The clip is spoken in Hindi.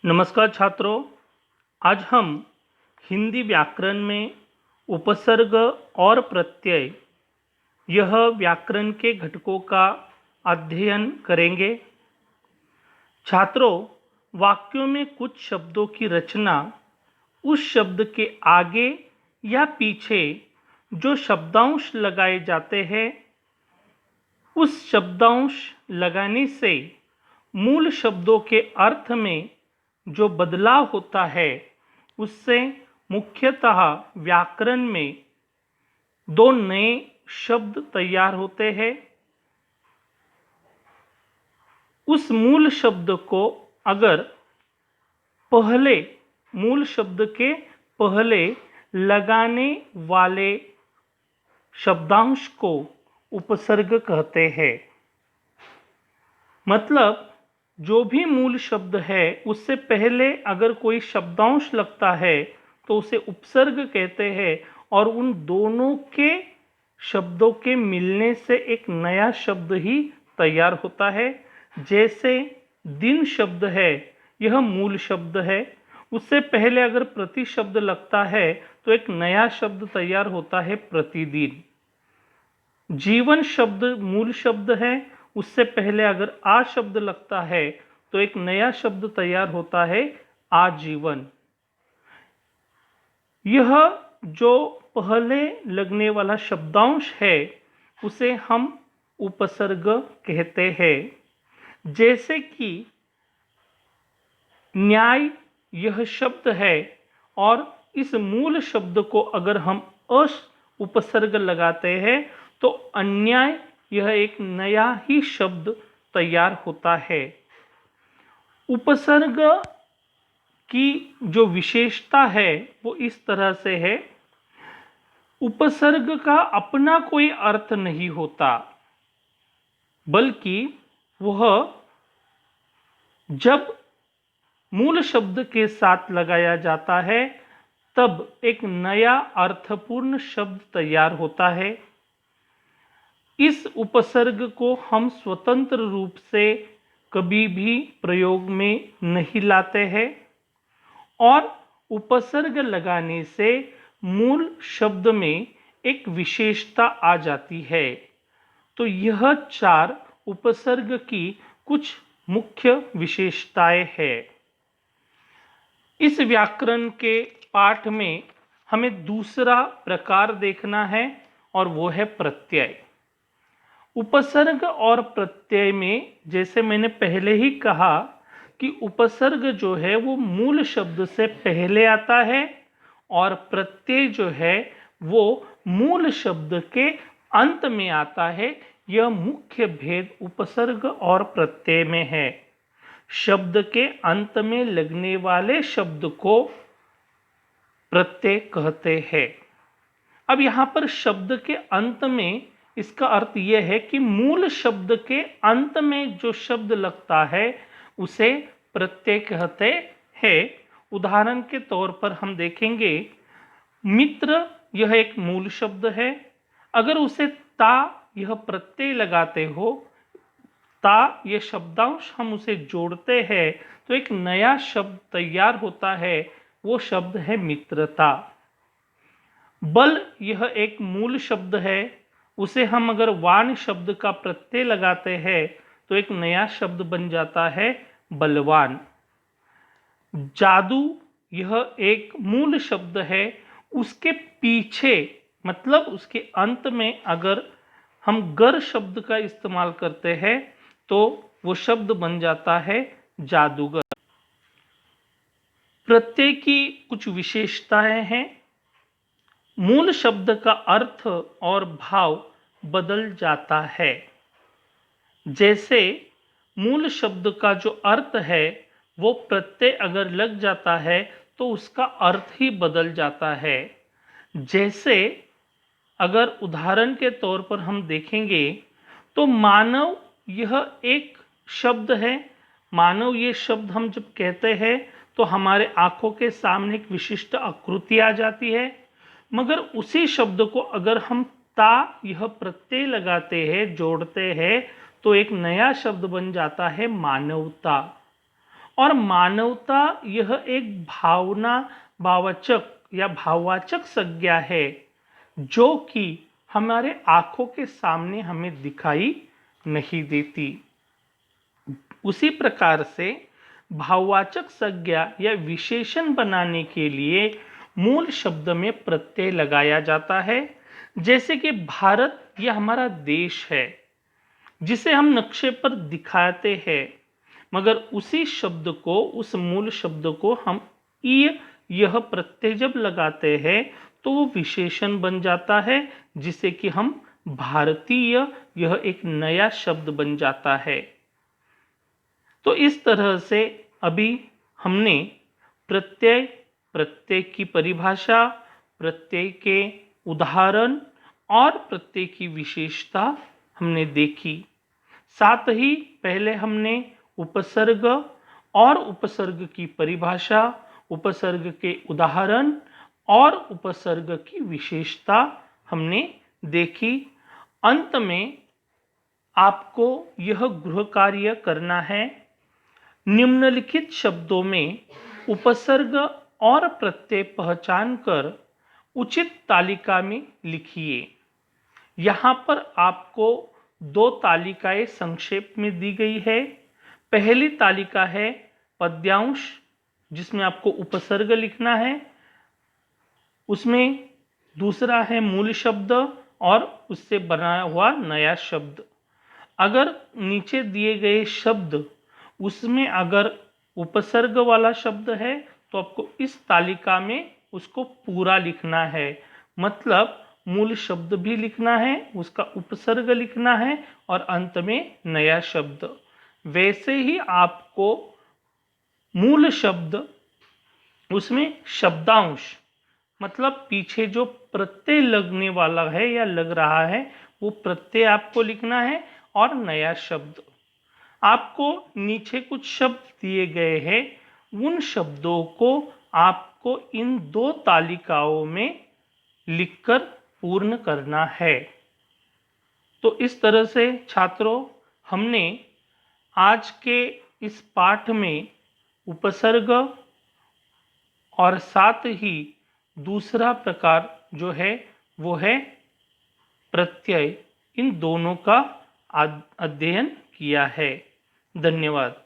नमस्कार छात्रों, आज हम हिंदी व्याकरण में उपसर्ग और प्रत्यय यह व्याकरण के घटकों का अध्ययन करेंगे। छात्रों, वाक्यों में कुछ शब्दों की रचना उस शब्द के आगे या पीछे जो शब्दांश लगाए जाते हैं, उस शब्दांश लगाने से मूल शब्दों के अर्थ में जो बदलाव होता है, उससे मुख्यतः व्याकरण में दो नए शब्द तैयार होते हैं। उस मूल शब्द को अगर पहले मूल शब्द के पहले लगाने वाले शब्दांश को उपसर्ग कहते हैं। मतलब जो भी मूल शब्द है उससे पहले अगर कोई शब्दांश लगता है तो उसे उपसर्ग कहते हैं, और उन दोनों के शब्दों के मिलने से एक नया शब्द ही तैयार होता है। जैसे दिन शब्द है, यह मूल शब्द है, उससे पहले अगर प्रति शब्द लगता है तो एक नया शब्द तैयार होता है प्रतिदिन। जीवन शब्द मूल शब्द है, उससे पहले अगर आ शब्द लगता है तो एक नया शब्द तैयार होता है आजीवन। यह जो पहले लगने वाला शब्दांश है उसे हम उपसर्ग कहते हैं। जैसे कि न्याय यह शब्द है, और इस मूल शब्द को अगर हम अस उपसर्ग लगाते हैं तो अन्याय यह एक नया ही शब्द तैयार होता है। उपसर्ग की जो विशेषता है वो इस तरह से है, उपसर्ग का अपना कोई अर्थ नहीं होता, बल्कि वह जब मूल शब्द के साथ लगाया जाता है तब एक नया अर्थपूर्ण शब्द तैयार होता है। इस उपसर्ग को हम स्वतंत्र रूप से कभी भी प्रयोग में नहीं लाते हैं, और उपसर्ग लगाने से मूल शब्द में एक विशेषता आ जाती है। तो यह चार उपसर्ग की कुछ मुख्य विशेषताएं हैं। इस व्याकरण के पाठ में हमें दूसरा प्रकार देखना है, और वो है प्रत्यय। उपसर्ग और प्रत्यय में जैसे मैंने पहले ही कहा कि उपसर्ग जो है वो मूल शब्द से पहले आता है, और प्रत्यय जो है वो मूल शब्द के अंत में आता है। यह मुख्य भेद उपसर्ग और प्रत्यय में है। शब्द के अंत में लगने वाले शब्द को प्रत्यय कहते हैं। अब यहाँ पर शब्द के अंत में इसका अर्थ यह है कि मूल शब्द के अंत में जो शब्द लगता है उसे प्रत्यय कहते हैं। उदाहरण के तौर पर हम देखेंगे, मित्र यह एक मूल शब्द है, अगर उसे ता यह प्रत्यय लगाते हो, ता यह शब्दांश हम उसे जोड़ते हैं तो एक नया शब्द तैयार होता है, वो शब्द है मित्रता। बल यह एक मूल शब्द है, उसे हम अगर वान शब्द का प्रत्यय लगाते हैं तो एक नया शब्द बन जाता है बलवान। जादू यह एक मूल शब्द है, उसके पीछे मतलब उसके अंत में अगर हम गर शब्द का इस्तेमाल करते हैं तो वो शब्द बन जाता है जादूगर। प्रत्यय की कुछ विशेषताएं हैं। मूल शब्द का अर्थ और भाव बदल जाता है। जैसे मूल शब्द का जो अर्थ है वो प्रत्यय अगर लग जाता है तो उसका अर्थ ही बदल जाता है। जैसे अगर उदाहरण के तौर पर हम देखेंगे तो मानव यह एक शब्द है। मानव ये शब्द हम जब कहते हैं तो हमारे आंखों के सामने एक विशिष्ट आकृति आ जाती है, मगर उसी शब्द को अगर हम ता यह प्रत्यय लगाते हैं, जोड़ते हैं, तो एक नया शब्द बन जाता है मानवता। और मानवता यह एक भावना भाववाचक या भाववाचक संज्ञा है जो कि हमारे आंखों के सामने हमें दिखाई नहीं देती। उसी प्रकार से भाववाचक संज्ञा या विशेषण बनाने के लिए मूल शब्द में प्रत्यय लगाया जाता है। जैसे कि भारत यह हमारा देश है जिसे हम नक्शे पर दिखाते हैं, मगर उसी शब्द को, उस मूल शब्द को हम यह प्रत्यय जब लगाते हैं तो वो विशेषण बन जाता है, जिसे कि हम भारतीय, यह एक नया शब्द बन जाता है। तो इस तरह से अभी हमने प्रत्यय, प्रत्यय की परिभाषा, प्रत्यय के उदाहरण और प्रत्यय की विशेषता हमने देखी। साथ ही पहले हमने उपसर्ग और उपसर्ग की परिभाषा, उपसर्ग के उदाहरण और उपसर्ग की विशेषता हमने देखी। अंत में आपको यह गृह कार्य करना है, निम्नलिखित शब्दों में उपसर्ग और प्रत्यय पहचान कर उचित तालिका में लिखिए। यहाँ पर आपको 2 तालिकाएं संक्षेप में दी गई है। पहली तालिका है पद्यांश, जिसमें आपको उपसर्ग लिखना है। उसमें दूसरा है मूल शब्द और उससे बना हुआ नया शब्द। अगर नीचे दिए गए शब्द उसमें अगर उपसर्ग वाला शब्द है तो आपको इस तालिका में उसको पूरा लिखना है, मतलब मूल शब्द भी लिखना है, उसका उपसर्ग लिखना है और अंत में नया शब्द। वैसे ही आपको मूल शब्द, उसमें शब्दांश मतलब पीछे जो प्रत्यय लगने वाला है या लग रहा है वो प्रत्यय आपको लिखना है और नया शब्द। आपको नीचे कुछ शब्द दिए गए हैं, उन शब्दों को आपको इन 2 तालिकाओं में लिखकर पूर्ण करना है। तो इस तरह से छात्रों, हमने आज के इस पाठ में उपसर्ग और साथ ही दूसरा प्रकार जो है वो है प्रत्यय, इन दोनों का अध्ययन किया है। धन्यवाद।